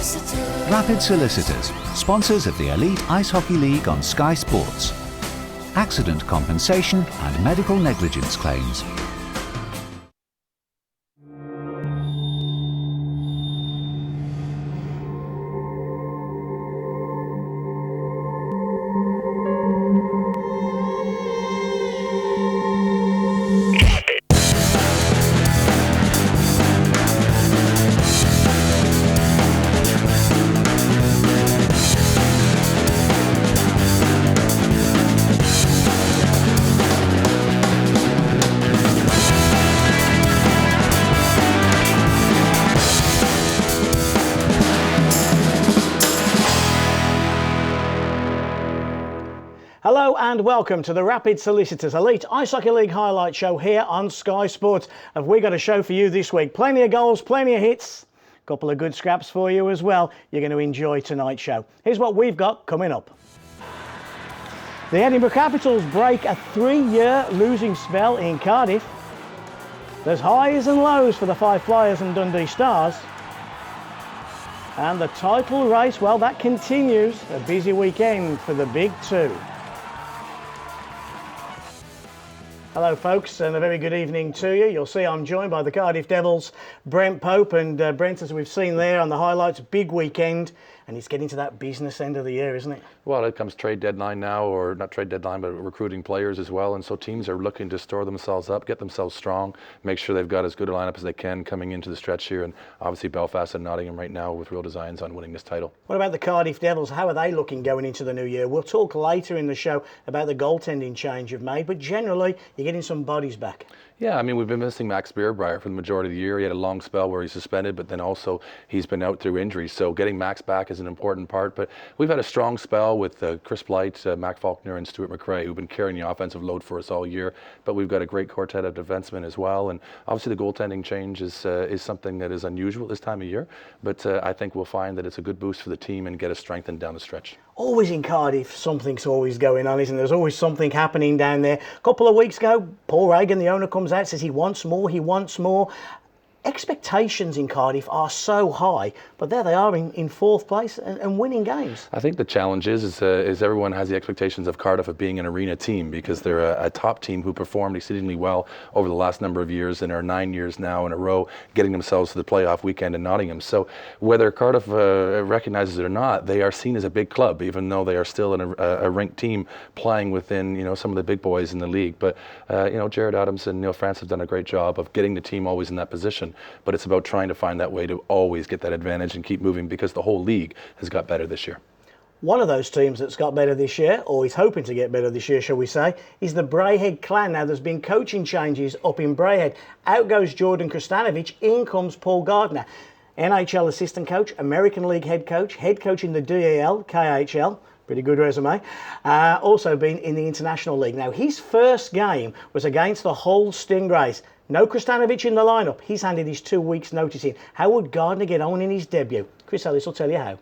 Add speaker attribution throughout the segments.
Speaker 1: Rapid Solicitors, sponsors of the Elite Ice Hockey League on Sky Sports. Accident compensation and medical negligence claims.
Speaker 2: Hello and welcome to the Rapid Solicitors Elite Ice Hockey League highlight show here on Sky Sports. Have we got a show for you this week? Plenty of goals, plenty of hits, a couple of good scraps for you as well. You're going to enjoy tonight's show. Here's what we've got coming up. The Edinburgh Capitals break a 3-year losing spell in Cardiff. There's highs and lows for the Five Flyers and Dundee Stars. And the title race, well, that continues. A busy weekend for the Big Two. Hello folks, and a very good evening to you. You'll see I'm joined by the Cardiff Devils Brent Pope, and Brent, as we've seen there on the highlights, big weekend, and it's getting to that business end of the year, isn't it?
Speaker 3: Well, it comes trade deadline now, or not trade deadline, but recruiting players as well, and so teams are looking to store themselves up, get themselves strong, make sure they've got as good a lineup as they can coming into the stretch here, and obviously Belfast and Nottingham right now with real designs on winning this title.
Speaker 2: What about the Cardiff Devils? How are they looking going into the new year? We'll talk later in the show about the goaltending change you've made, but generally you're getting some bodies back.
Speaker 3: Yeah, I mean, we've been missing Max Beerbreyer for the majority of the year. He had a long spell where he's suspended, but then also he's been out through injury. So getting Max back is an important part. But we've had a strong spell with Chris Blight, Mac Faulkner, and Stuart McRae, who've been carrying the offensive load for us all year. But we've got a great quartet of defensemen as well. And obviously the goaltending change is something that is unusual this time of year. But I think we'll find that it's a good boost for the team and get us strengthened down the stretch.
Speaker 2: Always in Cardiff, something's always going on, isn't there? There's always something happening down there. A couple of weeks ago, Paul Reagan, the owner, comes out, says he wants more. Expectations in Cardiff are so high, but there they are in fourth place and winning games.
Speaker 3: I think the challenge is everyone has the expectations of Cardiff of being an arena team, because they're a top team who performed exceedingly well over the last number of years and are 9 years now in a row getting themselves to the playoff weekend in Nottingham. So whether Cardiff recognizes it or not, they are seen as a big club, even though they are still a ranked team playing within some of the big boys in the league. But Jared Adams and Neil France have done a great job of getting the team always in that position. But it's about trying to find that way to always get that advantage and keep moving, because the whole league has got better this year.
Speaker 2: One of those teams that's got better this year, or is hoping to get better this year, shall we say, is the Braehead Clan. Now, there's been coaching changes up in Braehead. Out goes Jordan Kristanovic, in comes Paul Gardner. NHL assistant coach, American League head coach in the DEL, KHL. Pretty good resume. Also been in the International League. Now, his first game was against the Hull Stingrays. No Kristanovic in the lineup. He's handed his 2 weeks' notice in. How would Gardner get on in his debut? Chris Ellis will tell you how.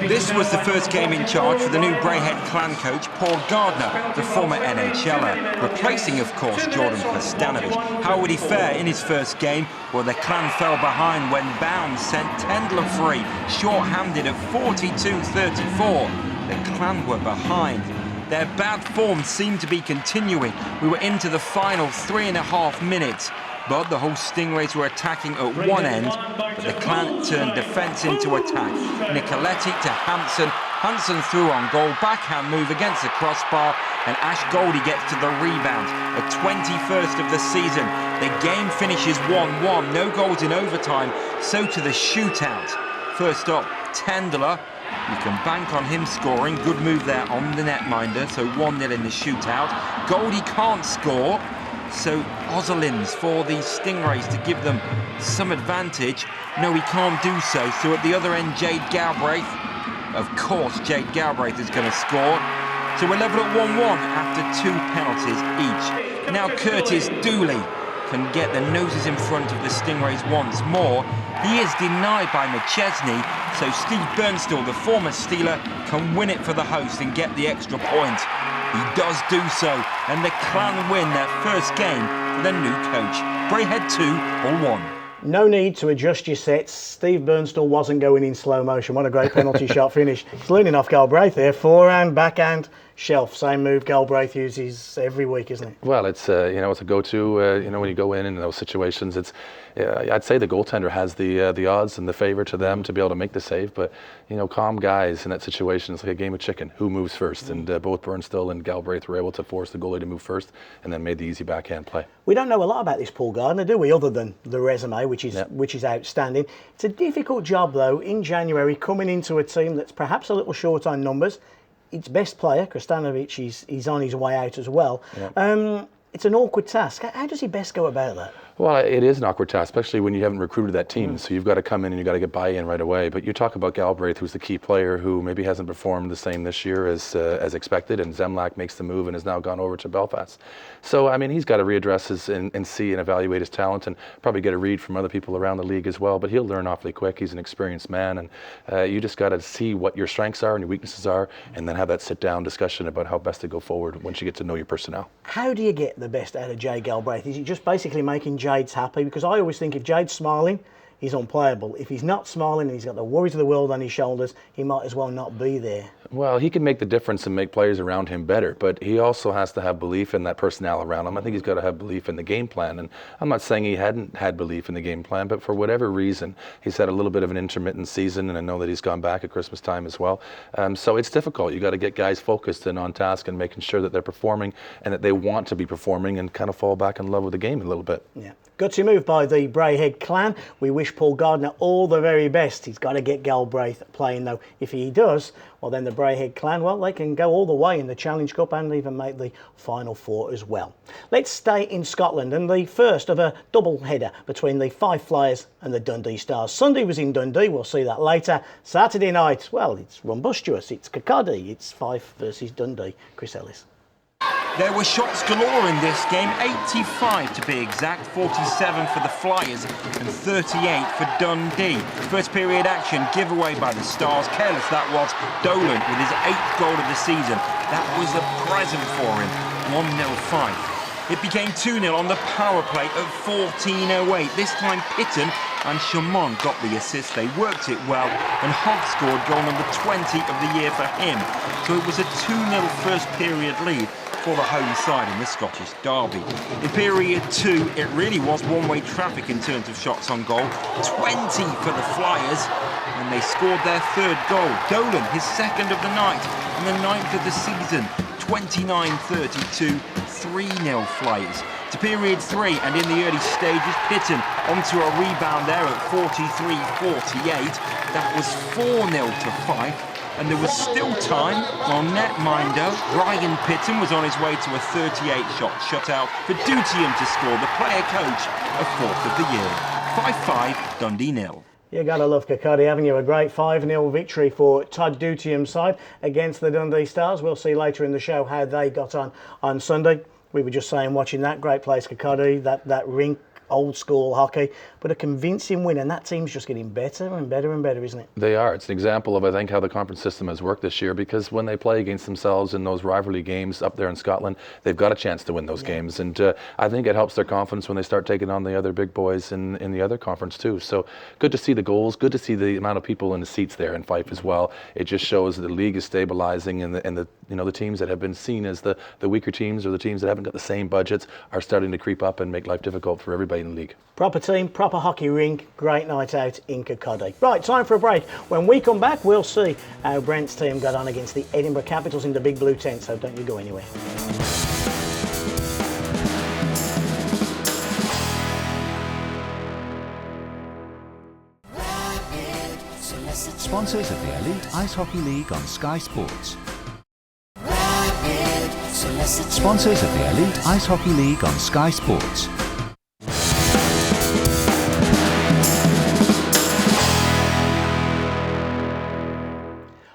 Speaker 4: This was the first game in charge for the new Braehead Clan coach, Paul Gardner, the former NHLer, replacing, of course, Jordan Kristanovic. How would he fare in his first game? Well, the Clan fell behind when Bounds sent Tendler free, short-handed at 42-34. The Clan were behind. Their bad form seemed to be continuing. We were into the final 3.5 minutes. But the Hull Stingrays were attacking at one end, but the Clan turned defence into attack. Nicoletti to Hansen. Hansen threw on goal, backhand move against the crossbar, and Ash Goldie gets to the rebound. The 21st of the season. The game finishes 1-1, no goals in overtime, so to the shootout. First up, Tendler. You can bank on him scoring. Good move there on the netminder, so 1-0 in the shootout. Goldie can't score. So Ozelins for the Stingrays to give them some advantage. No, he can't do so. So at the other end, Jade Galbraith. Of course, Jade Galbraith is going to score. So we're level at 1-1 after 2 penalties each. Now Curtis Dooley can get the noses in front of the Stingrays once more. He is denied by McChesney, so Steve Bernstall, the former Steeler, can win it for the host and get the extra point. He does do so, and the Clan win their first game for their new coach. Braehead 2, Hull 1.
Speaker 2: No need to adjust your sets. Steve Burnstall wasn't going in slow motion. What a great penalty shot finish. He's learning off Galbraith there. Forehand, backhand, shelf. Same move Galbraith uses every week, isn't it?
Speaker 3: Well, it's it's a go-to. When you go in those situations, I'd say the goaltender has the odds and the favor to them to be able to make the save. But calm guys in that situation, it's like a game of chicken. Who moves first? And both Burnstall and Galbraith were able to force the goalie to move first, and then made the easy backhand play.
Speaker 2: We don't know a lot about this Paul Gardner, do we? Other than the resume, which is outstanding. It's a difficult job though in January, coming into a team that's perhaps a little short on numbers. Its best player, Kristanovic, is on his way out as well. Yeah. It's an awkward task. How does he best go about that?
Speaker 3: Well, it is an awkward task, especially when you haven't recruited that team. So you've got to come in and you've got to get buy-in right away. But you talk about Galbraith, who's the key player, who maybe hasn't performed the same this year as expected, and Zemlak makes the move and has now gone over to Belfast. So, he's got to readdress and see and evaluate his talent, and probably get a read from other people around the league as well. But he'll learn awfully quick. He's an experienced man, and you just got to see what your strengths are and your weaknesses are, and then have that sit-down discussion about how best to go forward once you get to know your personnel.
Speaker 2: How do you get the best out of Jade Galbraith? Is it just basically making Jade's happy? Because I always think if Jade's smiling, he's unplayable. If he's not smiling and he's got the worries of the world on his shoulders, he might as well not be there.
Speaker 3: Well, he can make the difference and make players around him better, but he also has to have belief in that personnel around him. I think he's got to have belief in the game plan, and I'm not saying he hadn't had belief in the game plan, but for whatever reason, he's had a little bit of an intermittent season, and I know that he's gone back at Christmas time as well. So it's difficult. You got to get guys focused and on task and making sure that they're performing and that they want to be performing and kind of fall back in love with the game a little bit.
Speaker 2: Yeah. Gutsy move by the Braehead clan. We wish Paul Gardner all the very best. He's got to get Galbraith playing though. If he does, well then the Braehead clan, well, they can go all the way in the Challenge Cup and even make the Final Four as well. Let's stay in Scotland, and the first of a double header between the Fife Flyers and the Dundee Stars. Sunday was in Dundee, we'll see that later. Saturday night, well, it's rumbustious. It's Kirkcaldy. It's Fife versus Dundee. Chris Ellis.
Speaker 4: There were shots galore in this game, 85 to be exact, 47 for the Flyers and 38 for Dundee. First period action, giveaway by the Stars, careless that was. Dolan with his 8th goal of the season. That was a present for him, 1-0 Fife. It became 2-0 on the power play at 14:08. This time Pitton and Chamon got the assist. They worked it well, and Hogg scored goal number 20 of the year for him. So it was a 2-0 first period lead for the home side in the Scottish derby. In period 2, it really was one-way traffic in terms of shots on goal. 20 for the Flyers, and they scored their 3rd goal. Dolan, his 2nd of the night, and the 9th of the season. 29-32, 3-0 Flyers. To period 3, and in the early stages, Pitton onto a rebound there at 43-48. That was 4-0 to Fife. And there was still time on netminder. Brian Pitton was on his way to a 38-shot shutout for Dutium to score, the player coach of 4th of the year. 5-5, Dundee 0.
Speaker 2: You got to love Kirkcaldy, haven't you? A great 5-0 victory for Todd Dutium's side against the Dundee Stars. We'll see later in the show how they got on Sunday. We were just saying, watching that great place, Kirkcaldy, that rink, old school hockey, but a convincing win, and that team's just getting better and better and better, isn't it?
Speaker 3: They are. It's an example of, I think, how the conference system has worked this year, because when they play against themselves in those rivalry games up there in Scotland, they've got a chance to win those games, and I think it helps their confidence when they start taking on the other big boys in the other conference too. So good to see the goals, good to see the amount of people in the seats there in Fife as well. It just shows that the league is stabilizing, and the teams that have been seen as the weaker teams, or the teams that haven't got the same budgets, are starting to creep up and make life difficult for everybody in the league.
Speaker 2: Proper team, proper hockey rink, great night out in Kirkcaldy. Right, time for a break. When we come back, we'll see how Brent's team got on against the Edinburgh Capitals in the big blue tent, so don't you go anywhere.
Speaker 1: Sponsors of the Elite Ice Hockey League on Sky Sports. Sponsors of the Elite Ice Hockey League on Sky Sports.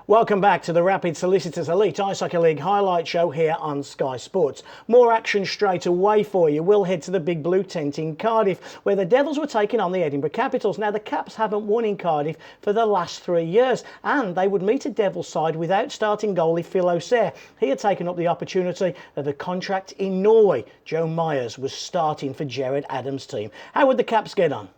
Speaker 2: Welcome back to the Rapid Solicitors Elite Ice Hockey League highlight show here on Sky Sports. More action straight away for you. We'll head to the Big Blue Tent in Cardiff, where the Devils were taking on the Edinburgh Capitals. Now, the Caps haven't won in Cardiff for the last 3 years, and they would meet a Devils side without starting goalie Phil O'Sare. He had taken up the opportunity of a contract in Norway. Joe Myers was starting for Jared Adams' team. How would the Caps get on?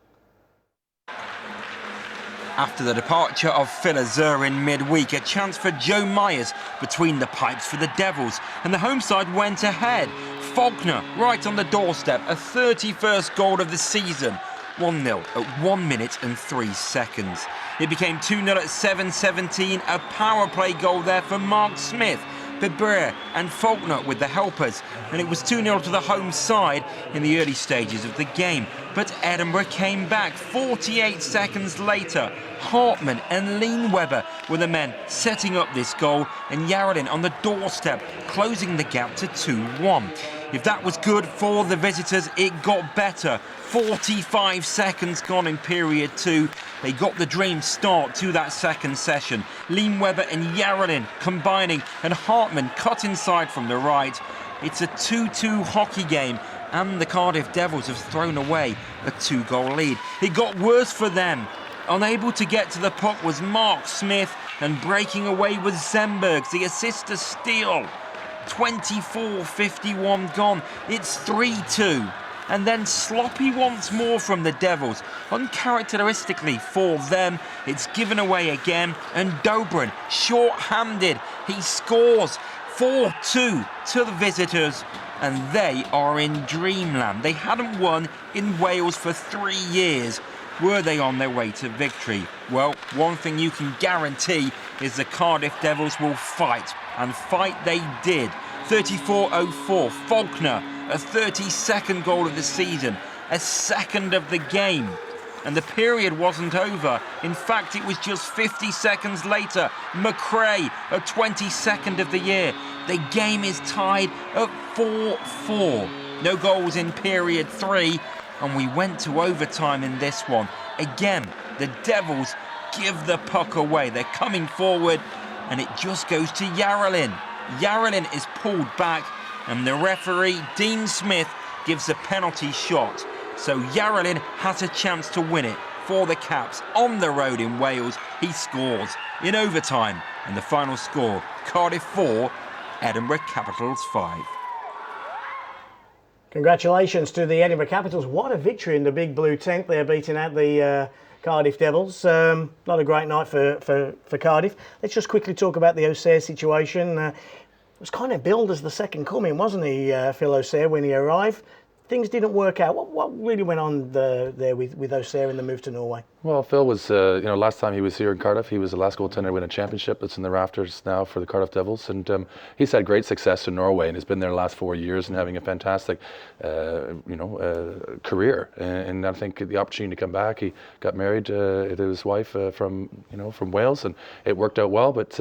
Speaker 4: After the departure of Phil Azur in midweek, a chance for Joe Myers between the pipes for the Devils, and the home side went ahead. Faulkner right on the doorstep, a 31st goal of the season. 1-0 at 1 minute and 3 seconds. It became 2-0 at 7:17, a power play goal there for Mark Smith. Bebre and Faulkner with the helpers, and it was 2-0 to the home side in the early stages of the game. But Edinburgh came back 48 seconds later. Hartman and Leanweber were the men setting up this goal, and Yarrelin on the doorstep closing the gap to 2-1. If that was good for the visitors, it got better. 45 seconds gone in period 2. They got the dream start to that second session. Leanweber and Yarrelin combining, and Hartman cut inside from the right. It's a 2-2 hockey game, and the Cardiff Devils have thrown away a 2-goal lead. It got worse for them. Unable to get to the puck was Mark Smith, and breaking away was Zembergs, the assist to steal. 24:51 gone. It's 3-2. And then sloppy once more from the Devils. Uncharacteristically for them, it's given away again, and Dobrin, short-handed, he scores 4-2 to the visitors, and they are in dreamland. They hadn't won in Wales for 3 years. Were they on their way to victory? Well, one thing you can guarantee is the Cardiff Devils will fight, and fight they did. 34:04, Faulkner, a 32nd goal of the season, a second of the game. And the period wasn't over. In fact, it was just 50 seconds later. McRae, a 22nd of the year. The game is tied at 4-4. No goals in period 3, and we went to overtime in this one. Again, the Devils give the puck away. They're coming forward, and it just goes to Yarrelin. Yarrelin is pulled back, and the referee, Dean Smith, gives a penalty shot. So Yarrelin has a chance to win it for the Caps on the road in Wales. He scores in overtime, and the final score, Cardiff 4, Edinburgh Capitals 5.
Speaker 2: Congratulations to the Edinburgh Capitals. What a victory in the big blue tent. They're beating out the Cardiff Devils. Not a great night for Cardiff. Let's just quickly talk about the Auxerre situation. It was kind of billed as the second coming, wasn't he, Phil Auxerre, when he arrived? Things didn't work out. What really went on there with Auxerre in the move to Norway?
Speaker 3: Well, Phil was, last time he was here in Cardiff, he was the last goaltender to win a championship that's in the rafters now for the Cardiff Devils. And he's had great success in Norway and has been there the last 4 years and having a fantastic, career. And I think the opportunity to come back, he got married to his wife from Wales, and it worked out well, but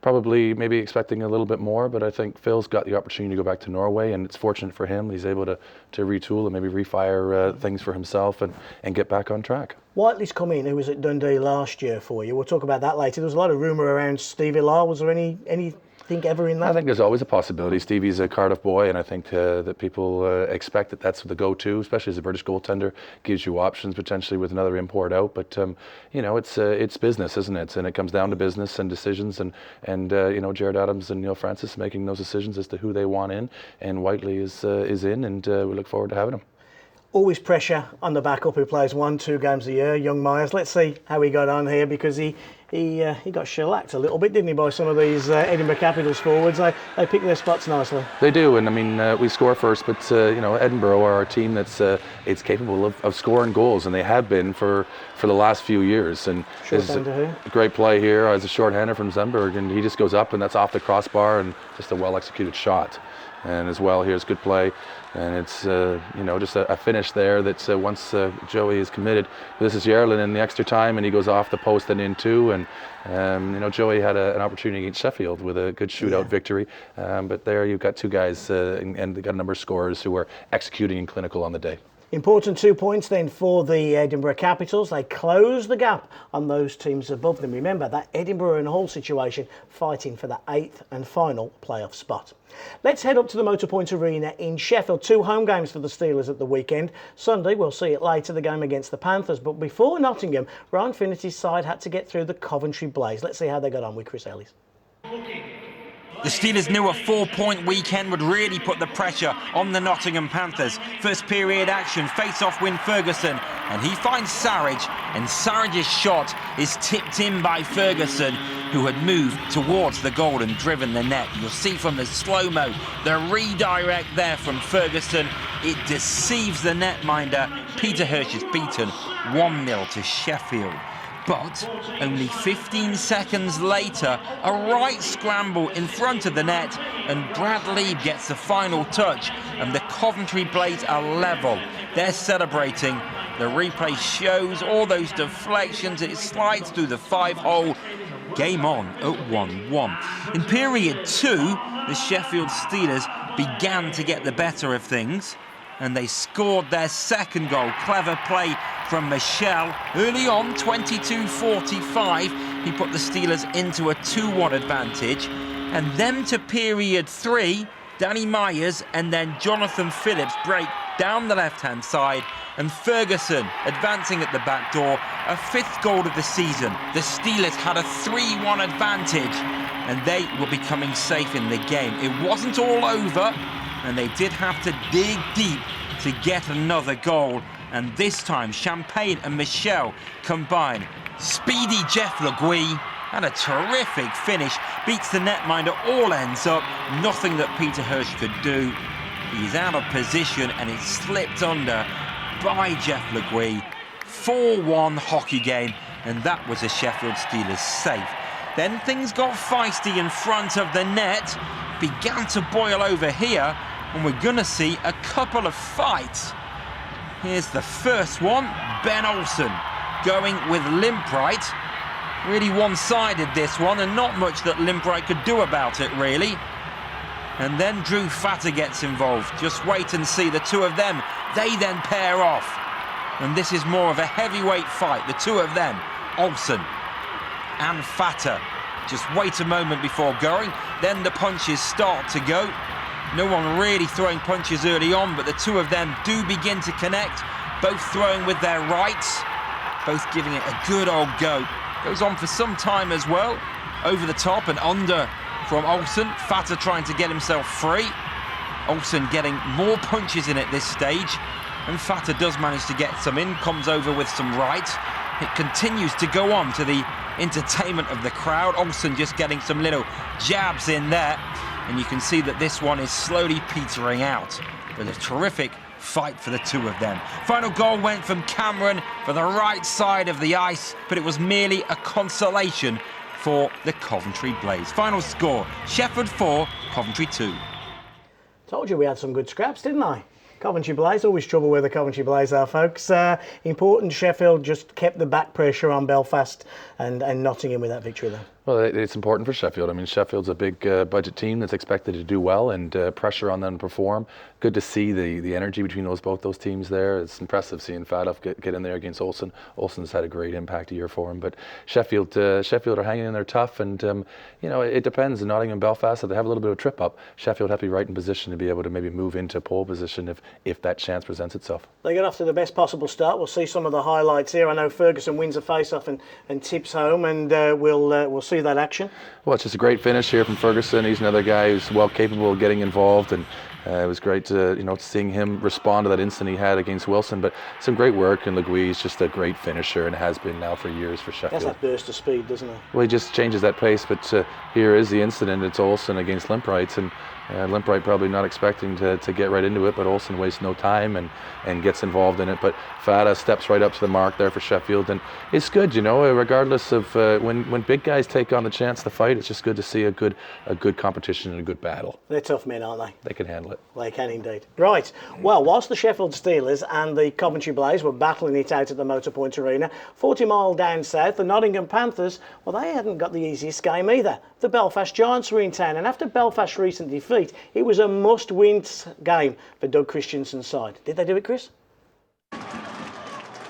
Speaker 3: probably maybe expecting a little bit more. But I think Phil's got the opportunity to go back to Norway, and it's fortunate for him. He's able to retool and maybe refire things for himself and get back on track.
Speaker 2: Whiteley's come in, who was at Dundee last year for you. We'll talk about that later. There was a lot of rumour around Stevie Law. Was there anything ever in that?
Speaker 3: I think there's always a possibility. Stevie's a Cardiff boy, and I think that people expect that that's the go-to, especially as a British goaltender. Gives you options potentially with another import out. But it's business, isn't it? And it comes down to business and decisions, and Jared Adams and Neil Francis making those decisions as to who they want in. And Whiteley is in, and we look forward to having him.
Speaker 2: Always pressure on the backup who plays 1-2 games a year, young Myers. Let's see how he got on here, because he got shellacked a little bit, didn't he, by some of these Edinburgh Capitals forwards. They pick their spots nicely.
Speaker 3: They do, and I mean, we score first, but Edinburgh are a team that's it's capable of scoring goals, and they have been for the last few years. And
Speaker 2: Short-hander here.
Speaker 3: Great play here as a short-hander from Zemberg, and he just goes up, and that's off the crossbar, and just a well-executed shot. And as well, here's good play, and it's just a finish there that's once Joey is committed. This is Yarrelin in the extra time, and he goes off the post and in too. And Joey had an opportunity against Sheffield with a good shootout victory. But there you've got two guys, and they've got a number of scorers who are executing and clinical on the day.
Speaker 2: Important 2 points then for the Edinburgh Capitals. They close the gap on those teams above them. Remember that Edinburgh and Hull situation, fighting for the 8th and final playoff spot. Let's head up to the Motorpoint Arena in Sheffield. 2 home games for the Steelers at the weekend. Sunday, we'll see it later, the game against the Panthers. But before Nottingham, Ryan Finnity's side had to get through the Coventry Blaze. Let's see how they got on with Chris Ellis.
Speaker 4: The Steelers knew a 4-point weekend would really put the pressure on the Nottingham Panthers. First period action, face-off win Ferguson, and he finds Sarridge, and Sarridge's shot is tipped in by Ferguson, who had moved towards the goal and driven the net. You'll see from the slow-mo, the redirect there from Ferguson. It deceives the netminder. Peter Hirsch is beaten 1-0 to Sheffield. But only 15 seconds later, a right scramble in front of the net, and Brad Leib gets the final touch, and the Coventry Blades are level. They're celebrating. The replay shows all those deflections. It slides through the 5-hole. Game on at 1-1. In period 2, the Sheffield Steelers began to get the better of things, and they scored their second goal. Clever play from Michel. Early on, 22-45, he put the Steelers into a 2-1 advantage. And then to period 3, Danny Myers and then Jonathan Phillips break down the left-hand side, and Ferguson advancing at the back door, a 5th goal of the season. The Steelers had a 3-1 advantage, and they were becoming safe in the game. It wasn't all over, and they did have to dig deep to get another goal. And this time, Champagne and Michel combine. Speedy Jeff Le Gui and a terrific finish. Beats the netminder, all ends up. Nothing that Peter Hirsch could do. He's out of position and it's slipped under by Jeff Le Gui. 4-1 hockey game, and that was a Sheffield Steelers safe. Then things got feisty in front of the net. Began to boil over here, and we're going to see a couple of fights. Here's the first one, Ben Olsen going with Limprite. Really one-sided this one, and not much that Limprite could do about it, really. And then Drew Fatter gets involved. Just wait and see, the two of them, they then pair off. And this is more of a heavyweight fight, the two of them, Olsen and Fatter. Just wait a moment before going, then the punches start to go. No one really throwing punches early on, but the two of them do begin to connect, both throwing with their rights, both giving it a good old go. Goes on for some time as well. Over the top and under from Olsen. Fatter trying to get himself free. Olsen getting more punches in at this stage, and Fatter does manage to get some in, comes over with some right. It continues to go on to the entertainment of the crowd. Olsen just getting some little jabs in there, and you can see that this one is slowly petering out. But a terrific fight for the two of them. Final goal went from Cameron for the right side of the ice, but it was merely a consolation for the Coventry Blaze. Final score, Sheffield 4, Coventry 2.
Speaker 2: Told you we had some good scraps, didn't I? Coventry Blaze, always trouble where the Coventry Blaze are, folks. Important, Sheffield just kept the back pressure on Belfast and Nottingham with that victory there.
Speaker 3: Well, it's important for Sheffield. I mean, Sheffield's a big budget team that's expected to do well, and pressure on them to perform. Good to see the energy between both those teams there. It's impressive seeing Fadoff get in there against Olsen. Olsen's had a great impact a year for him, but Sheffield are hanging in there tough, and it depends. In Nottingham and Belfast, if they have a little bit of a trip up, Sheffield have to be right in position to be able to maybe move into pole position if that chance presents itself.
Speaker 2: They get off to the best possible start. We'll see some of the highlights here. I know Ferguson wins a face-off and tips home, and we'll see that action.
Speaker 3: Well, it's just a great finish here from Ferguson. He's another guy who's well capable of getting involved, and it was great to seeing him respond to that instant he had against Wilson. But some great work, and Le Gui is just a great finisher and has been now for years for Sheffield.
Speaker 2: That's that burst of speed, doesn't it?
Speaker 3: Well, he just changes that pace. But here is the incident. It's Olsen against Limprite, and Limprite probably not expecting to get right into it, but Olsen wastes no time and gets involved in it. But Fada steps right up to the mark there for Sheffield, and it's good, regardless of when big guys take on the chance to fight. It's just good to see a good competition and a good battle.
Speaker 2: They're tough men, aren't they?
Speaker 3: They can handle it.
Speaker 2: They can indeed. Right. Well, whilst the Sheffield Steelers and the Coventry Blaze were battling it out at the Motorpoint Arena, 40 mile down south, the Nottingham Panthers, well, they hadn't got the easiest game either. The Belfast Giants were in town, and after Belfast's recent defeat, it was a must-win game for Doug Christensen's side. Did they do it, Chris?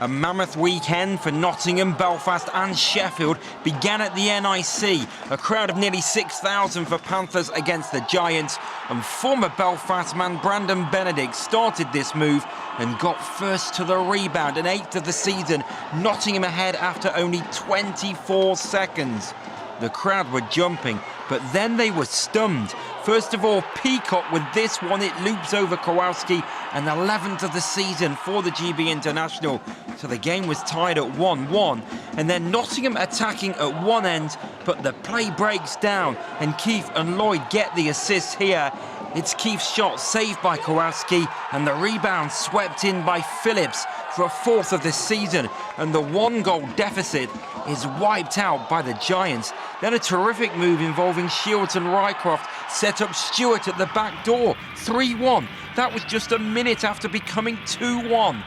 Speaker 4: A mammoth weekend for Nottingham, Belfast and Sheffield began at the NIC. A crowd of nearly 6,000 for Panthers against the Giants, and former Belfast man Brandon Benedict started this move and got first to the rebound, an 8th of the season. Nottingham ahead after only 24 seconds. The crowd were jumping, but then they were stunned. First of all, Peacock with this one, it loops over Kowalski, and 11th of the season for the GB International. So the game was tied at 1-1, and then Nottingham attacking at one end, but the play breaks down, and Keith and Lloyd get the assist here. It's Keith's shot saved by Kowalski, and the rebound swept in by Phillips for a fourth of the season, and the one-goal deficit is wiped out by the Giants. Then a terrific move involving Shields and Rycroft set up Stewart at the back door, 3-1. That was just a minute after becoming 2-1.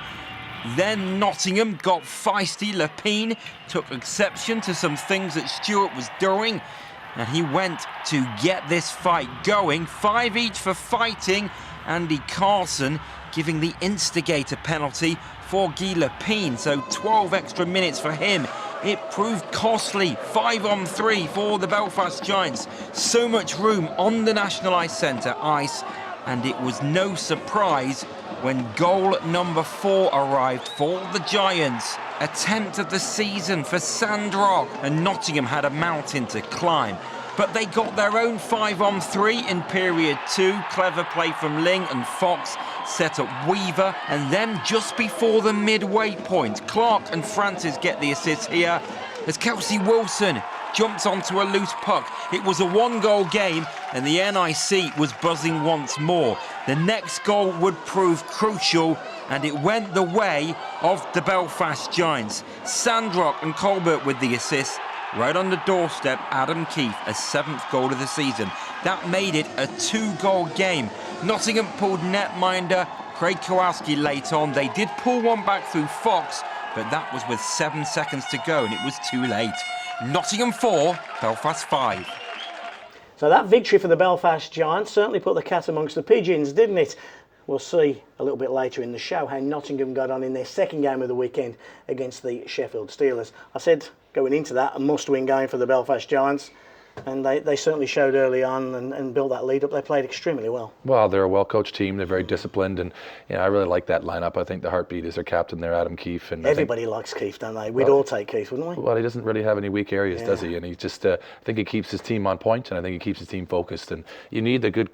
Speaker 4: Then Nottingham got feisty. Lepine took exception to some things that Stewart was doing, and he went to get this fight going. 5 each for fighting. Andy Carson giving the instigator penalty for Guy Lepine, so 12 extra minutes for him. It proved costly. 5-on-3 for the Belfast Giants. So much room on the National Ice Centre ice, and it was no surprise when goal number 4 arrived for the Giants. Attempt of the season for Sandrock, and Nottingham had a mountain to climb. But they got their own 5-on-3 in period 2. Clever play from Ling, and Fox set up Weaver. And then just before the midway point, Clark and Francis get the assist here as Kelsey Wilson jumps onto a loose puck. It was a one-goal game, and the NIC was buzzing once more. The next goal would prove crucial, and it went the way of the Belfast Giants. Sandrock and Colbert with the assist. Right on the doorstep, Adam Keefe, a 7th goal of the season. That made it a 2-goal game. Nottingham pulled netminder Craig Kowalski late on. They did pull one back through Fox, but that was with 7 seconds to go, and it was too late. Nottingham 4, Belfast 5.
Speaker 2: So that victory for the Belfast Giants certainly put the cat amongst the pigeons, didn't it? We'll see a little bit later in the show how Nottingham got on in their second game of the weekend against the Sheffield Steelers. I said going into that, a must-win game for the Belfast Giants, and they certainly showed early on and built that lead up. They played extremely well.
Speaker 3: Well, they're a well-coached team. They're very disciplined, and I really like that lineup. I think the heartbeat is their captain there, Adam Keefe. And
Speaker 2: everybody likes Keefe, don't they? We'd all take Keefe, wouldn't we?
Speaker 3: Well, he doesn't really have any weak areas, does he? And he just, I think he keeps his team on point, and I think he keeps his team focused. And you need the good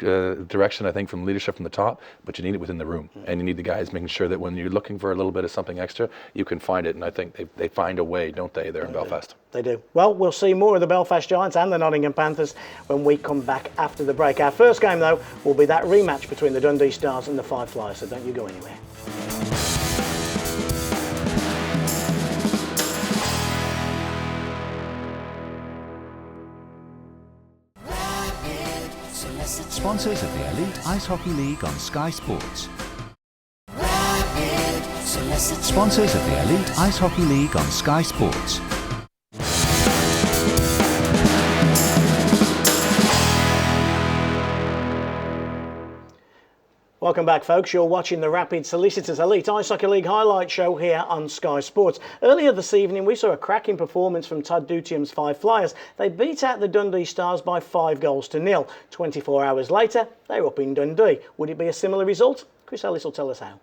Speaker 3: direction, I think, from leadership from the top, but you need it within the room. And you need the guys making sure that when you're looking for a little bit of something extra, you can find it. And I think they find a way, don't they, there in Belfast?
Speaker 2: They do. Well, we'll see more of the Belfast Giants and the Nottingham Panthers when we come back after the break. Our first game, though, will be that rematch between the Dundee Stars and the Five Flyers, so don't you go anywhere.
Speaker 1: Sponsors of the Elite Ice Hockey League on Sky Sports. Sponsors of the Elite Ice Hockey League on Sky Sports.
Speaker 2: Welcome back, folks. You're watching the Rapid Solicitors Elite Ice Hockey League highlight show here on Sky Sports. Earlier this evening, we saw a cracking performance from Todd Dutium's Five Flyers. They beat out the Dundee Stars by 5-0. 24 hours later, they're up in Dundee. Would it be a similar result? Chris Ellis will tell us how.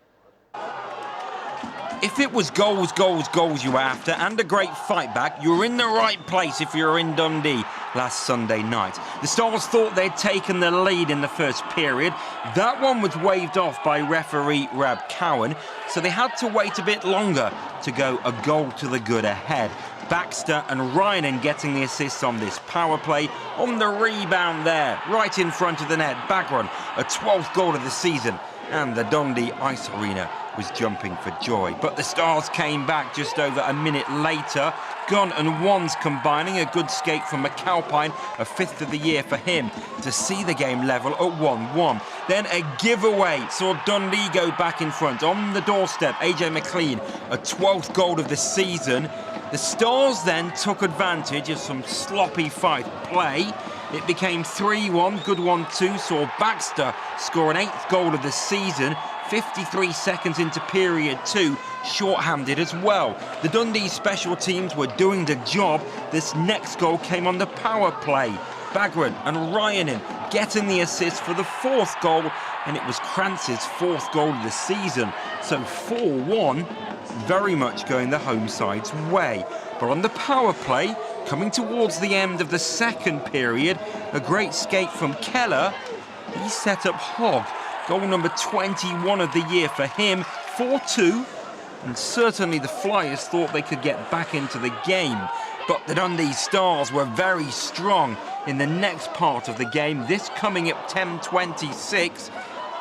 Speaker 4: If it was goals you were after and a great fight back, you're in the right place if you're in Dundee last Sunday night. The Stars thought they'd taken the lead in the first period. That one was waved off by referee Rab Cowan, so they had to wait a bit longer to go a goal to the good ahead. Baxter and Ryanen getting the assists on this power play. On the rebound there, right in front of the net, Bagron, a 12th goal of the season, and the Dundee Ice Arena was jumping for joy. But the Stars came back just over a minute later. Gunn and Wands combining, a good skate from McAlpine, a 5th of the year for him, to see the game level at 1-1. Then a giveaway saw Dundee go back in front. On the doorstep, AJ McLean, a 12th goal of the season. The Stars then took advantage of some sloppy fight play. It became 3-1, good 1-2, saw Baxter score an 8th goal of the season, 53 seconds into period 2, short-handed as well. The Dundee special teams were doing the job. This next goal came on the power play. Bagron and Ryanen getting the assist for the 4th goal, and it was Krantz's 4th goal of the season. So 4-1, very much going the home side's way. But on the power play, Coming towards the end of the second period, a great skate from Keller. He set up Hogg. Goal number 21 of the year for him, 4-2. And certainly the Flyers thought they could get back into the game. But the Dundee Stars were very strong in the next part of the game. This coming at 10:26.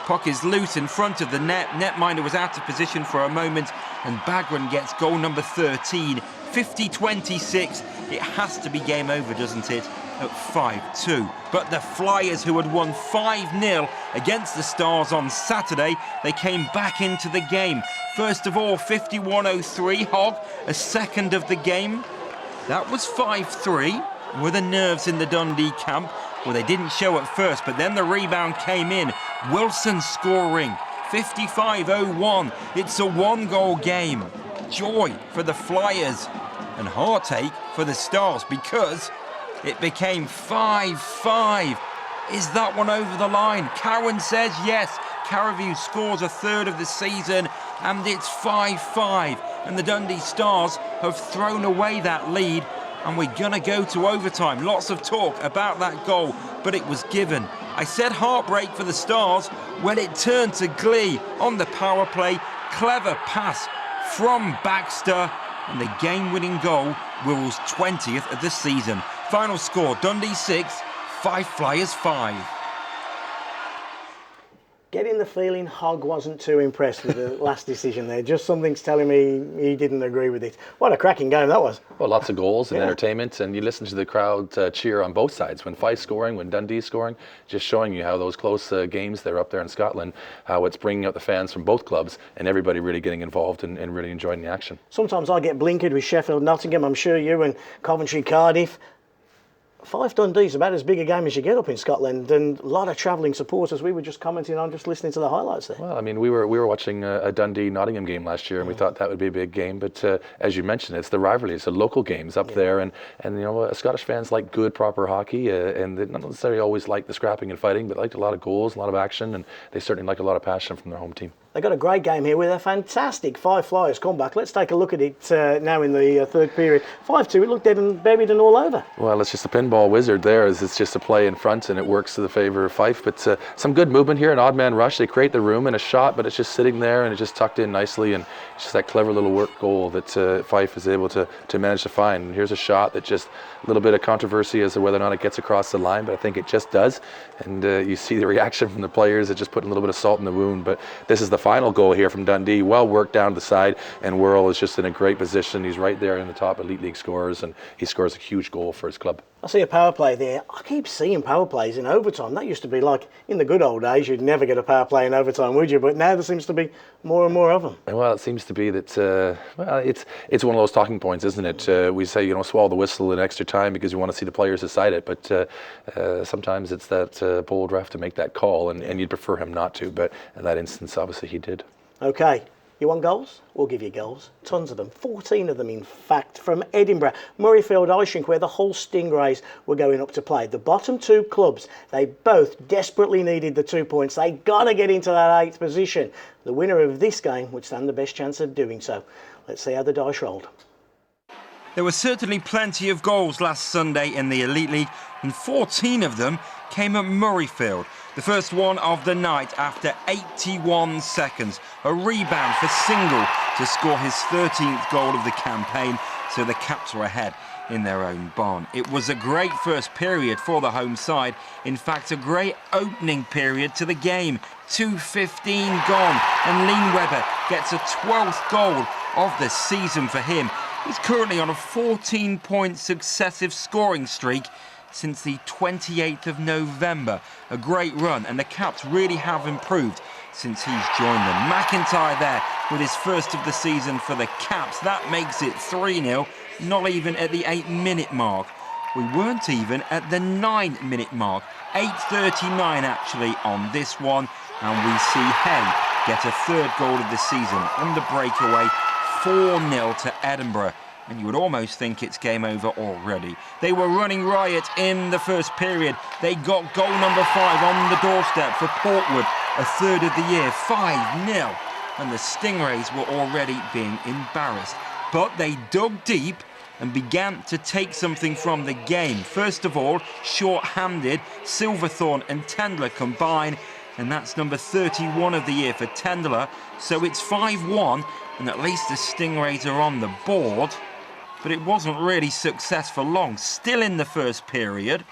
Speaker 4: Puck is loose in front of the net. Netminder was out of position for a moment, and Bagran gets goal number 13. 50-26. It has to be game over, doesn't it? At 5-2. But the Flyers, who had won 5-0 against the Stars on Saturday, they came back into the game. First of all, 51-03, Hogg, a second of the game. That was 5-3. Were the nerves in the Dundee camp? Well, they didn't show at first, but then the rebound came in. Wilson scoring, 55-01. It's a one-goal game. Joy for the Flyers and heartache for the Stars, because it became 5-5. Is that one over the line? Cowan says yes. Caravue scores a third of the season, and it's 5-5. And the Dundee Stars have thrown away that lead, and we're going to go to overtime. Lots of talk about that goal, but it was given. I said heartbreak for the Stars when it turned to glee on the power play. Clever pass from Baxter, and the game-winning goal, Wirrell's 20th of the season. Final score, Dundee 6, 5 Flyers 5.
Speaker 2: Getting the feeling Hogg wasn't too impressed with the last decision there. Just something's telling me he didn't agree with it. What a cracking game that was.
Speaker 3: Well, lots of goals and entertainment, and you listen to the crowd cheer on both sides. When Fife's scoring, when Dundee's scoring, just showing you how those close games there up there in Scotland, how it's bringing out the fans from both clubs and everybody really getting involved and really enjoying the action.
Speaker 2: Sometimes I get blinkered with Sheffield, Nottingham. I'm sure you and Coventry, Cardiff. Fife Dundee's about as big a game as you get up in Scotland, and a lot of travelling supporters. We were just commenting on, just listening to the highlights there.
Speaker 3: Well, I mean, we were watching a Dundee-Nottingham game last year, and we thought that would be a big game. But as you mentioned, it's the rivalry. It's the local games up there, and you know, Scottish fans like good, proper hockey, and they not necessarily always like the scrapping and fighting, but liked a lot of goals, a lot of action, and they certainly like a lot of passion from their home team.
Speaker 2: They got a great game here with a fantastic 5 Flyers comeback. Let's take a look at it now in the third period. 5-2, it looked dead and buried and all over.
Speaker 3: Well, it's just a pinball wizard there. It's just a play in front, and it works to the favour of Fife. But some good movement here, an odd man rush. They create the room and a shot, but it's just sitting there, and it just tucked in nicely. And it's just that clever little work goal that Fife is able to manage to find. And here's a shot that just a little bit of controversy as to whether or not it gets across the line, but I think it just does. And you see the reaction from the players. It just put a little bit of salt in the wound. But this is the final goal here from Dundee. Well worked down the side, and Wirrell is just in a great position. He's right there in the top Elite League scorers, and he scores a huge goal for his club.
Speaker 2: I see a power play there. I keep seeing power plays in overtime. That used to be like in the good old days. You'd never get a power play in overtime, would you? But now there seems to be more and more of them.
Speaker 3: Well, it seems to be that. Well, it's one of those talking points, isn't it? We say, swallow the whistle in extra time because we want to see the players decide it. But sometimes it's that bold ref to make that call, and you'd prefer him not to. But in that instance, obviously, he did.
Speaker 2: Okay. You want goals? We'll give you goals. Tons of them. 14 of them, in fact, from Edinburgh. Murrayfield Ice Rink, where the Hull Stingrays were going up to play. The bottom two clubs, they both desperately needed the 2 points. They got to get into that 8th position. The winner of this game would stand the best chance of doing so. Let's see how the dice rolled.
Speaker 4: There were certainly plenty of goals last Sunday in the Elite League, and 14 of them came at Murrayfield. The first one of the night after 81 seconds. A rebound for Single to score his 13th goal of the campaign, so the Caps were ahead in their own barn. It was a great first period for the home side. In fact, a great opening period to the game. 2:15 gone, and Lean-Webber gets a 12th goal of the season for him. He's currently on a 14-point successive scoring streak since the 28th of November. A great run, and the Caps really have improved since he's joined them. McIntyre there with his first of the season for the Caps. That makes it 3-0, not even at the 8-minute mark. We weren't even at the 9-minute mark. 8:39 actually on this one, and we see Hay get a third goal of the season on the breakaway. 4-0 to Edinburgh, and you would almost think it's game over already. They were running riot in the first period. They got goal number 5 on the doorstep for Portwood, a third of the year, 5-0, and the Stingrays were already being embarrassed. But they dug deep, and began to take something from the game. First of all, short-handed, Silverthorne and Tendler combine, and that's number 31 of the year for Tendler. So it's 5-1, and at least the Stingrays are on the board. But it wasn't really successful long. Still in the first period,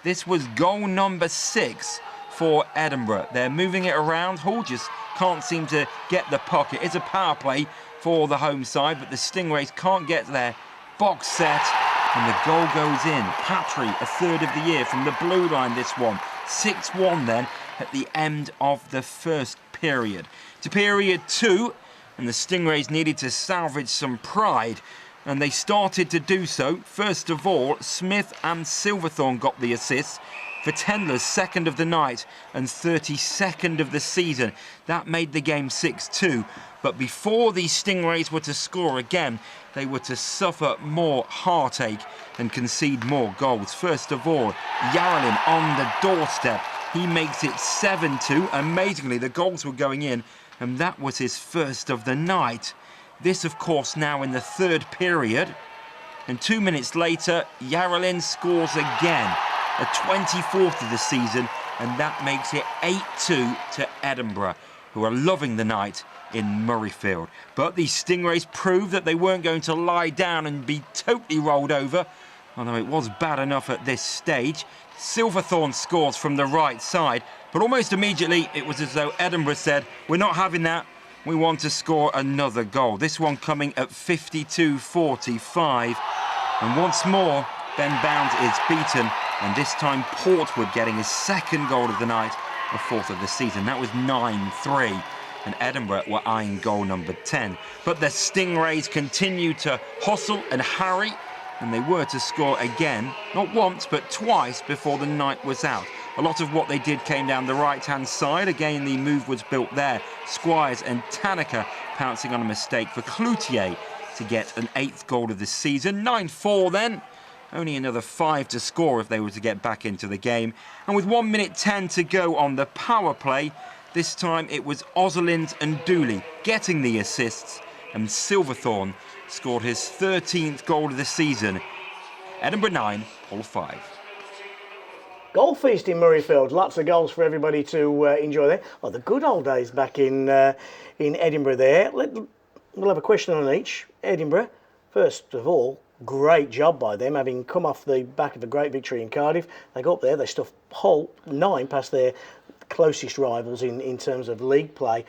Speaker 4: this was goal number 6 for Edinburgh. They're moving it around. Hull just can't seem to get the puck. It is a power play for the home side, but the Stingrays can't get there. Box set, and the goal goes in. Patry, a third of the year from the blue line, this one. 6-1 then at the end of the first period. To period 2, and the Stingrays needed to salvage some pride, and they started to do so. First of all, Smith and Silverthorne got the assists for Tendler's second of the night and 32nd of the season. That made the game 6-2. But before these Stingrays were to score again, they were to suffer more heartache and concede more goals. First of all, Yarrelin on the doorstep. He makes it 7-2. Amazingly, the goals were going in, and that was his first of the night. This, of course, now in the third period. And 2 minutes later, Yarrelin scores again. A 24th of the season, and that makes it 8-2 to Edinburgh, who are loving the night in Murrayfield. But these Stingrays proved that they weren't going to lie down and be totally rolled over, although it was bad enough at this stage. Silverthorne scores from the right side, but almost immediately it was as though Edinburgh said, we're not having that, we want to score another goal. This one coming at 52-45, and once more Ben Bounds is beaten, and this time Portwood getting his second goal of the night, the fourth of the season. That was 9-3, and Edinburgh were eyeing goal number 10. But the Stingrays continued to hustle and harry, and they were to score again, not once but twice before the night was out. A lot of what they did came down the right-hand side. Again, the move was built there. Squires and Tanaka pouncing on a mistake for Cloutier to get an 8th goal of the season. 9-4 then. Only another 5 to score if they were to get back into the game. And with 1 minute 10 to go on the power play, this time it was Ozelins and Dooley getting the assists, and Silverthorne scored his 13th goal of the season. Edinburgh 9, Hull 5.
Speaker 2: Goal feast in Murrayfield. Lots of goals for everybody to enjoy there. Oh, the good old days back in Edinburgh there. We'll have a question on each. Edinburgh, first of all, great job by them, having come off the back of a great victory in Cardiff. They got up there, they stuffed Hull 9 past their closest rivals in terms of league play.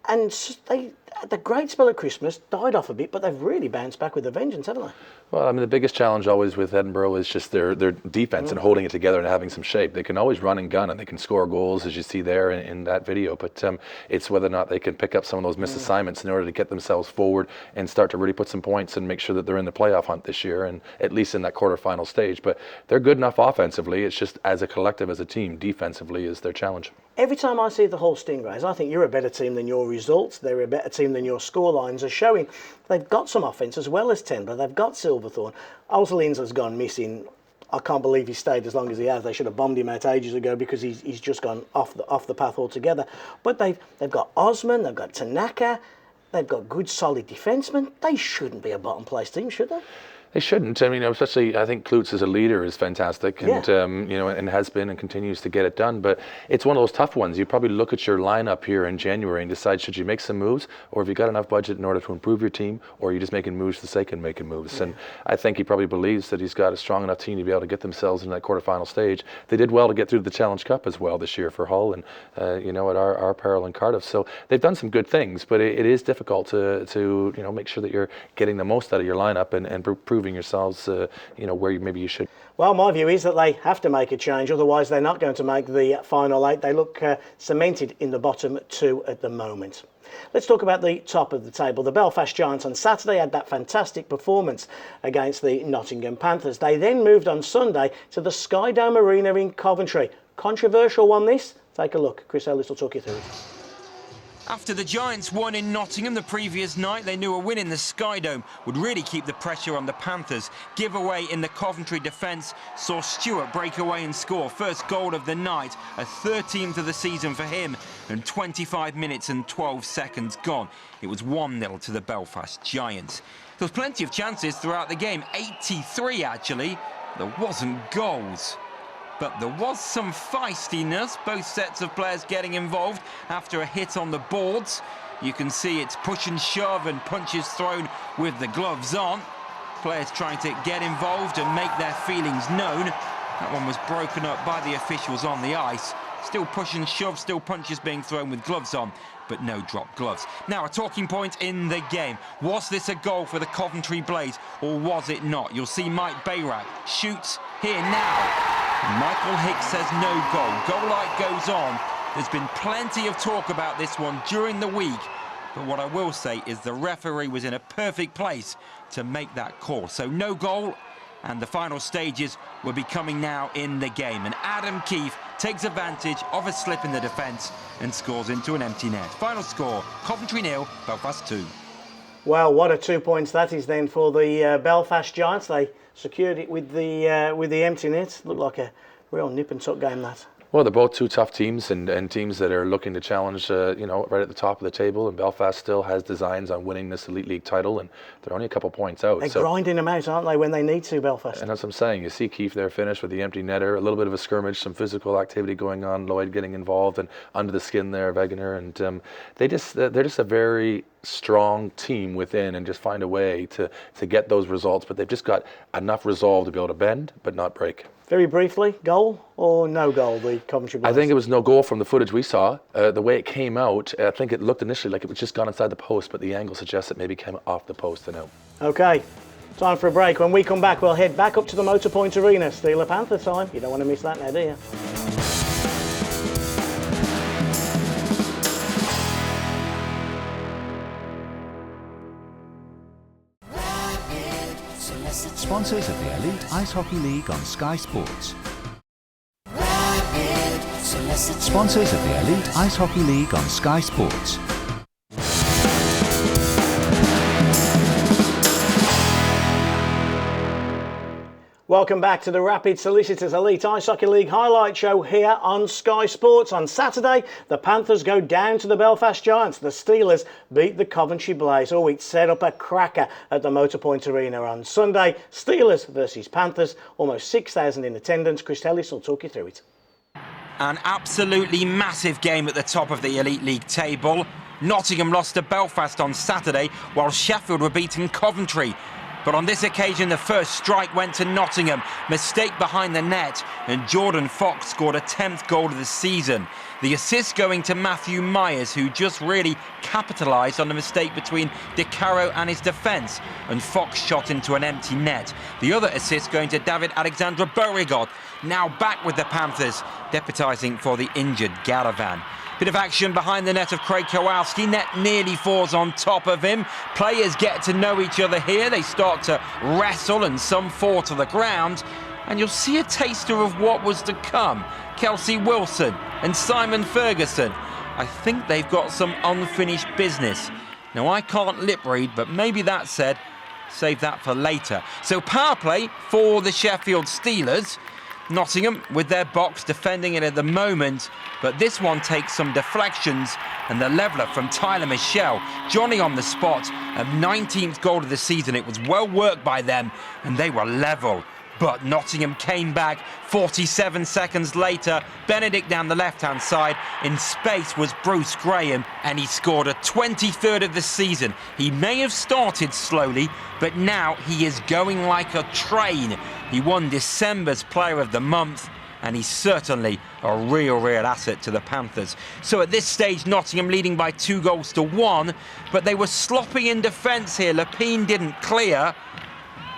Speaker 2: And they had the great spell at Christmas, died off a bit, but they've really bounced back with a vengeance, haven't they?
Speaker 3: Well, I mean, the biggest challenge always with Edinburgh is just their defense and holding it together and having some shape. They can always run and gun, and they can score goals, as you see there in that video. But it's whether or not they can pick up some of those missed assignments in order to get themselves forward and start to really put some points and make sure that they're in the playoff hunt this year, and at least in that quarterfinal stage. But they're good enough offensively. It's just as a collective, as a team, defensively is their challenge.
Speaker 2: Every time I see the Hull Stingrays, I think you're a better team than your results. They're a better team than your scorelines are showing. They've got some offence as well as Tendler. They've got Silverthorne. Ozelins has gone missing. I can't believe he stayed as long as he has. They should have bombed him out ages ago because he's just gone off the path altogether. But they've got Osman, they've got Tanaka, they've got good solid defencemen. They shouldn't be a bottom place team, should they?
Speaker 3: They shouldn't. I mean, especially I think Klutz as a leader is fantastic, and and has been and continues to get it done. But it's one of those tough ones. You probably look at your lineup here in January and decide, should you make some moves, or have you got enough budget in order to improve your team, or are you just making moves for the sake of making moves? And I think he probably believes that he's got a strong enough team to be able to get themselves in that quarterfinal stage. They did well to get through the Challenge Cup as well this year for Hull, and at our peril in Cardiff. So they've done some good things, but it is difficult to make sure that you're getting the most out of your lineup and proving yourselves where maybe you should.
Speaker 2: Well, my view is that they have to make a change, otherwise they're not going to make the final 8. They look cemented in the bottom 2 at the moment. Let's talk about the top of the table. The Belfast Giants on Saturday had that fantastic performance against the Nottingham Panthers. They then moved on Sunday to the Sky Dome Arena in Coventry. Controversial one, this? Take a look. Chris Ellis will talk you through it.
Speaker 4: After the Giants won in Nottingham the previous night, they knew a win in the Sky Dome would really keep the pressure on the Panthers. Giveaway in the Coventry defence saw Stewart break away and score. First goal of the night, a 13th of the season for him, and 25 minutes and 12 seconds gone. It was 1-0 to the Belfast Giants. There was plenty of chances throughout the game, 83 actually. There wasn't goals. But there was some feistiness, both sets of players getting involved after a hit on the boards. You can see it's push and shove and punches thrown with the gloves on. Players trying to get involved and make their feelings known. That one was broken up by the officials on the ice. Still push and shove, still punches being thrown with gloves on, but no drop gloves. Now, a talking point in the game. Was this a goal for the Coventry Blaze, or was it not? You'll see Mike Bayrak shoots here now. Michael Hicks says no goal. Goal light goes on. There's been plenty of talk about this one during the week, but what I will say is the referee was in a perfect place to make that call. So no goal, and the final stages will be coming now in the game. And Adam Keefe takes advantage of a slip in the defence and scores into an empty net. Final score, Coventry 0, Belfast 2.
Speaker 2: Well, what a 2 points that is then for the Belfast Giants. They secured it with the empty net. Looked like a real nip and tuck game, that.
Speaker 3: Well, they're both two tough teams and teams that are looking to challenge, right at the top of the table. And Belfast still has designs on winning this Elite League title, and they're only a couple points out.
Speaker 2: They're grinding them out, aren't they, when they need to, Belfast?
Speaker 3: And that's what I'm saying. You see Keefe there finish with the empty netter, a little bit of a skirmish, some physical activity going on, Lloyd getting involved, and under the skin there of Wegener. And they're just a very strong team within and just find a way to get those results. But they've just got enough resolve to be able to bend, but not break.
Speaker 2: Very briefly, goal or no goal, the Coventry Blaze?
Speaker 3: I think it was no goal from the footage we saw. The way it came out, I think it looked initially like it was just gone inside the post, but the angle suggests it maybe came off the post and out. OK, time for a break. When we come back, we'll head back up to the Motorpoint Arena. Steeler Panther time. You don't want to miss that now, do you?
Speaker 1: Sponsors of the Elite Ice Hockey League on Sky Sports. Sponsors of the Elite Ice Hockey League on Sky Sports.
Speaker 2: Welcome back to the Rapid Solicitors Elite Ice Hockey League highlight show here on Sky Sports. On Saturday, the Panthers go down to the Belfast Giants. The Steelers beat the Coventry Blaze. Oh, it set up a cracker at the Motorpoint Arena on Sunday. Steelers versus Panthers, almost 6,000 in attendance. Chris Ellis will talk you through it.
Speaker 4: An absolutely massive game at the top of the Elite League table. Nottingham lost to Belfast on Saturday, while Sheffield were beating Coventry. But on this occasion, the first strike went to Nottingham. Mistake behind the net, and Jordan Fox scored a 10th goal of the season. The assist going to Matthew Myers, who just really capitalised on the mistake between De Caro and his defence, and Fox shot into an empty net. The other assist going to David Alexandre Beauregard, now back with the Panthers, deputising for the injured Garavan. Bit of action behind the net of Craig Kowalski. Net nearly falls on top of him. Players get to know each other here. They start to wrestle and some fall to the ground. And you'll see a taster of what was to come. Kelsey Wilson and Simon Ferguson. I think they've got some unfinished business. Now, I can't lip read, but maybe that said, save that for later. So power play for the Sheffield Steelers. Nottingham with their box defending it at the moment, but this one takes some deflections, and the leveller from Tyler Michelle, Johnny on the spot, a 19th goal of the season. It was well worked by them, and they were level. But Nottingham came back 47 seconds later. Benedict down the left-hand side. In space was Bruce Graham, and he scored a 23rd of the season. He may have started slowly, but now he is going like a train. He won December's Player of the Month, and he's certainly a real asset to the Panthers. So at this stage, Nottingham leading by 2-1, but they were sloppy in defence here. Lepine didn't clear,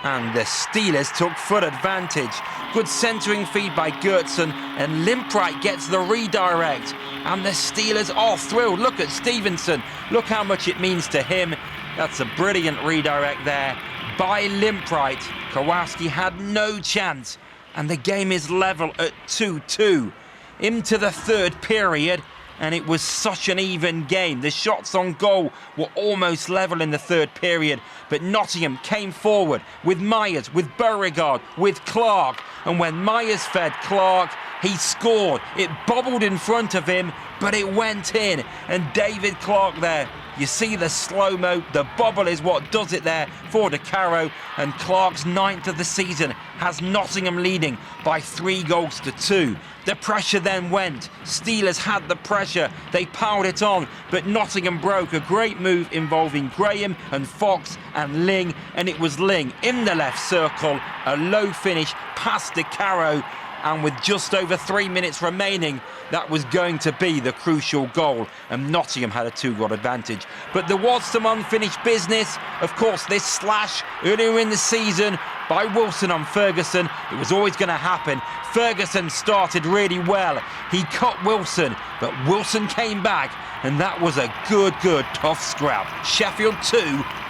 Speaker 4: and the Steelers took full advantage. Good centering feed by Gertson, and Limpright gets the redirect. And the Steelers are thrilled. Look at Stevenson. Look how much it means to him. That's a brilliant redirect there by Limpright. Kowalski had no chance, and the game is level at 2-2. Into the third period, and it was such an even game. The shots on goal were almost level in the third period, but Nottingham came forward with Myers, with Beauregard, with Clark, and when Myers fed Clark, he scored. It bobbled in front of him, but it went in, and David Clark there, you see the slow-mo, the bobble is what does it there for De Caro, and Clark's 9th of the season has Nottingham leading by 3-2. The pressure then went. Steelers had the pressure. They powered it on, but Nottingham broke. A great move involving Graham and Fox and Ling, and it was Ling in the left circle, a low finish past De Caro, and with just over 3 minutes remaining, that was going to be the crucial goal, and Nottingham had a 2-goal advantage. But there was some unfinished business. Of course, this slash earlier in the season by Wilson on Ferguson, it was always going to happen. Ferguson started really well. He cut Wilson, but Wilson came back, and that was a good, tough scrap. Sheffield 2,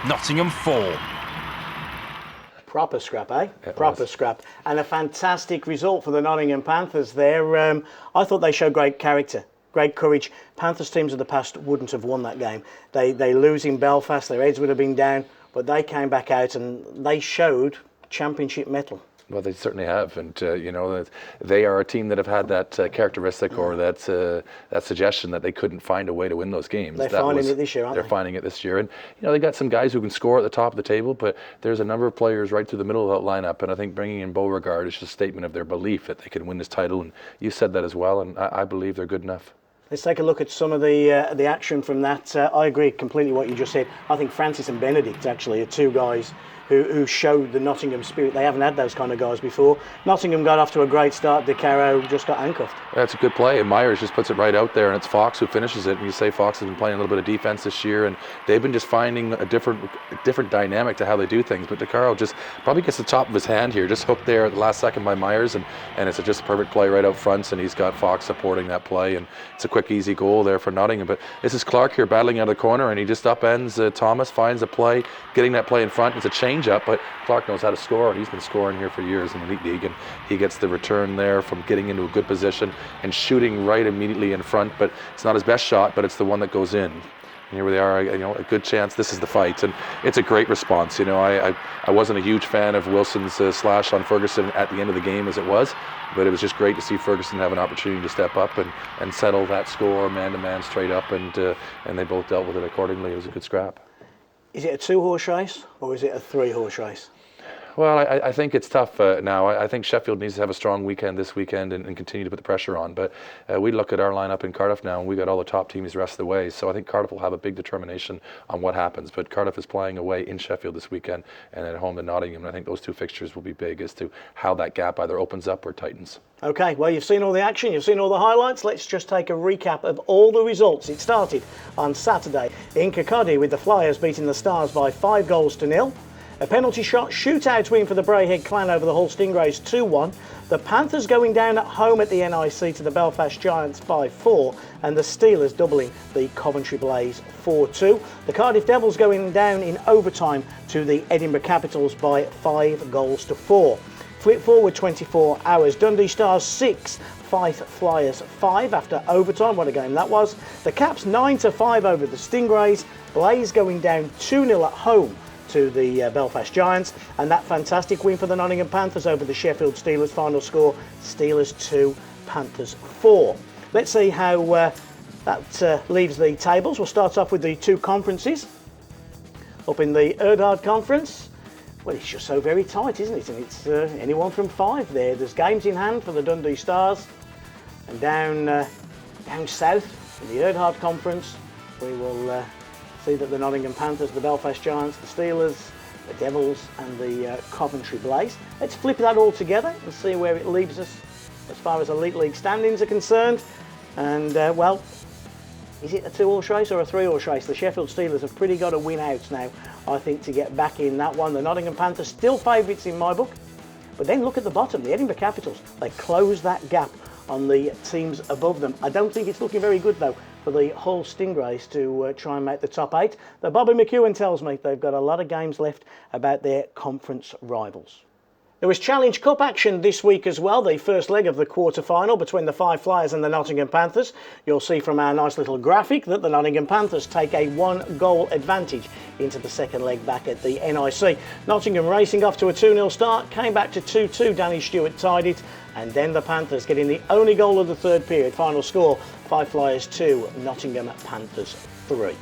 Speaker 4: Nottingham 4.
Speaker 2: Proper scrap, eh?
Speaker 3: It
Speaker 2: Proper
Speaker 3: was.
Speaker 2: scrap. And a fantastic result for the Nottingham Panthers there. I thought they showed great character, great courage. Panthers teams of the past wouldn't have won that game. They lose in Belfast, their heads would have been down, but they came back out and they showed championship mettle.
Speaker 3: Well, they certainly have, and they are a team that have had that characteristic or that suggestion that they couldn't find a way to win those games.
Speaker 2: They're finding it this year, aren't they?
Speaker 3: They're finding it this year, and they got some guys who can score at the top of the table, but there's a number of players right through the middle of that lineup, and I think bringing in Beauregard is just a statement of their belief that they can win this title, and you said that as well, and I believe they're good enough.
Speaker 2: Let's take a look at some of the action from that. I agree completely what you just said. I think Francis and Benedict actually are two guys who showed the Nottingham spirit. They haven't had those kind of guys before. Nottingham got off to a great start. De Caro just got handcuffed.
Speaker 3: That's a good play, and Myers just puts it right out there, and it's Fox who finishes it. And you say Fox has been playing a little bit of defense this year, and they've been just finding a different dynamic to how they do things. But De Caro just probably gets the top of his hand here, just hooked there at the last second by Myers, and it's just a perfect play right out front, and he's got Fox supporting that play, and it's a quick, easy goal there for Nottingham. But this is Clark here battling out of the corner, and he just upends Thomas, finds a play, getting that play in front. It's a change-up, but Clark knows how to score, and he's been scoring here for years in the Elite League, and he gets the return there from getting into a good position and shooting right immediately in front. But it's not his best shot, but it's the one that goes in. And here they are, a good chance. This is the fight, and it's a great response. I wasn't a huge fan of Wilson's slash on Ferguson at the end of the game as it was, but it was just great to see Ferguson have an opportunity to step up and settle that score man-to-man straight up, and they both dealt with it accordingly. It was a good scrap.
Speaker 2: Is it a 2-horse race or is it a 3-horse race?
Speaker 3: Well, I think it's tough now. I think Sheffield needs to have a strong weekend this weekend and continue to put the pressure on. But we look at our lineup in Cardiff now, and we got all the top teams the rest of the way. So I think Cardiff will have a big determination on what happens. But Cardiff is playing away in Sheffield this weekend and at home to Nottingham. And I think those two fixtures will be big as to how that gap either opens up or tightens.
Speaker 2: Okay, well, you've seen all the action, you've seen all the highlights. Let's just take a recap of all the results. It started on Saturday in Kirkcaldy with the Flyers beating the Stars by 5-0. A penalty shot shootout win for the Braehead clan over the Hull Stingrays 2-1. The Panthers going down at home at the NIC to the Belfast Giants 5-4, and the Steelers doubling the Coventry Blaze 4-2. The Cardiff Devils going down in overtime to the Edinburgh Capitals by 5-4. Flip forward 24 hours. Dundee Stars 6, Fife Flyers 5 after overtime. What a game that was. The Caps 9-5 over the Stingrays. Blaze going down 2-0 at home to the Belfast Giants, and that fantastic win for the Nottingham Panthers over the Sheffield Steelers. Final score, Steelers 2, Panthers 4. Let's see how that leaves the tables. We'll start off with the two conferences. Up in the Erdard Conference, well, it's just so very tight, isn't it? And it's anyone from 5 there. There's games in hand for the Dundee Stars, and down south in the Erdard Conference, we will see that the Nottingham Panthers, the Belfast Giants, the Steelers, the Devils and the Coventry Blaze. Let's flip that all together and see where it leaves us as far as Elite League standings are concerned. And well, is it a 2-horse race or a 3-horse race? The Sheffield Steelers have pretty got to win out now, I think, to get back in that one. The Nottingham Panthers still favourites in my book. But then look at the bottom, the Edinburgh Capitals. They close that gap on the teams above them. I don't think it's looking very good though for the Hull Stingrays to try and make the top 8. Though Bobby McEwen tells me they've got a lot of games left about their conference rivals. There was Challenge Cup action this week as well, the first leg of the quarter-final between the Five Flyers and the Nottingham Panthers. You'll see from our nice little graphic that the Nottingham Panthers take a 1-goal advantage into the second leg back at the NIC. Nottingham racing off to a 2-0 start, came back to 2-2, Danny Stewart tied it, and then the Panthers getting the only goal of the third period. Final score, Five Flyers 2, Nottingham Panthers 3.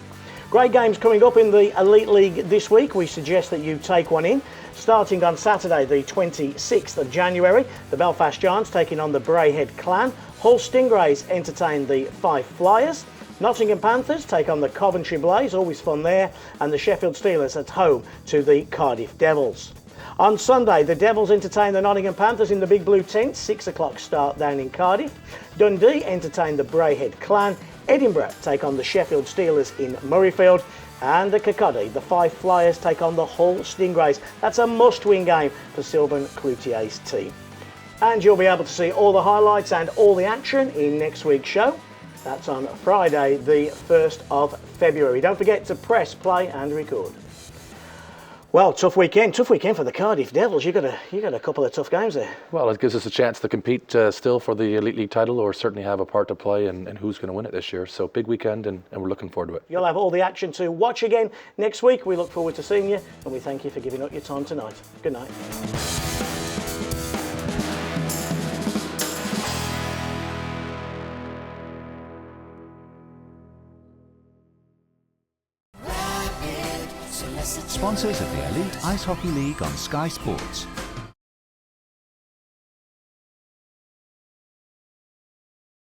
Speaker 2: Great games coming up in the Elite League this week. We suggest that you take one in. Starting on Saturday, the 26th of January, the Belfast Giants taking on the Brayhead Clan. Hull Stingrays entertain the Fife Flyers. Nottingham Panthers take on the Coventry Blaze, always fun there. And the Sheffield Steelers at home to the Cardiff Devils. On Sunday, the Devils entertain the Nottingham Panthers in the Big Blue Tent, 6 o'clock start down in Cardiff. Dundee entertain the Brayhead Clan. Edinburgh take on the Sheffield Steelers in Murrayfield. And the Kirkcaldy, the Fife Flyers take on the Hull Stingrays. That's a must-win game for Sylvain Cloutier's team. And you'll be able to see all the highlights and all the action in next week's show. That's on Friday, the 1st of February. Don't forget to press play and record. Well, tough weekend for the Cardiff Devils. You got a couple of tough games there.
Speaker 3: Well, it gives us a chance to compete still for the Elite League title, or certainly have a part to play in who's going to win it this year. So big weekend, and we're looking forward to it.
Speaker 2: You'll have all the action to watch again next week. We look forward to seeing you, and we thank you for giving up your time tonight. Good night.
Speaker 1: Sponsors of the Elite Ice Hockey League on Sky Sports.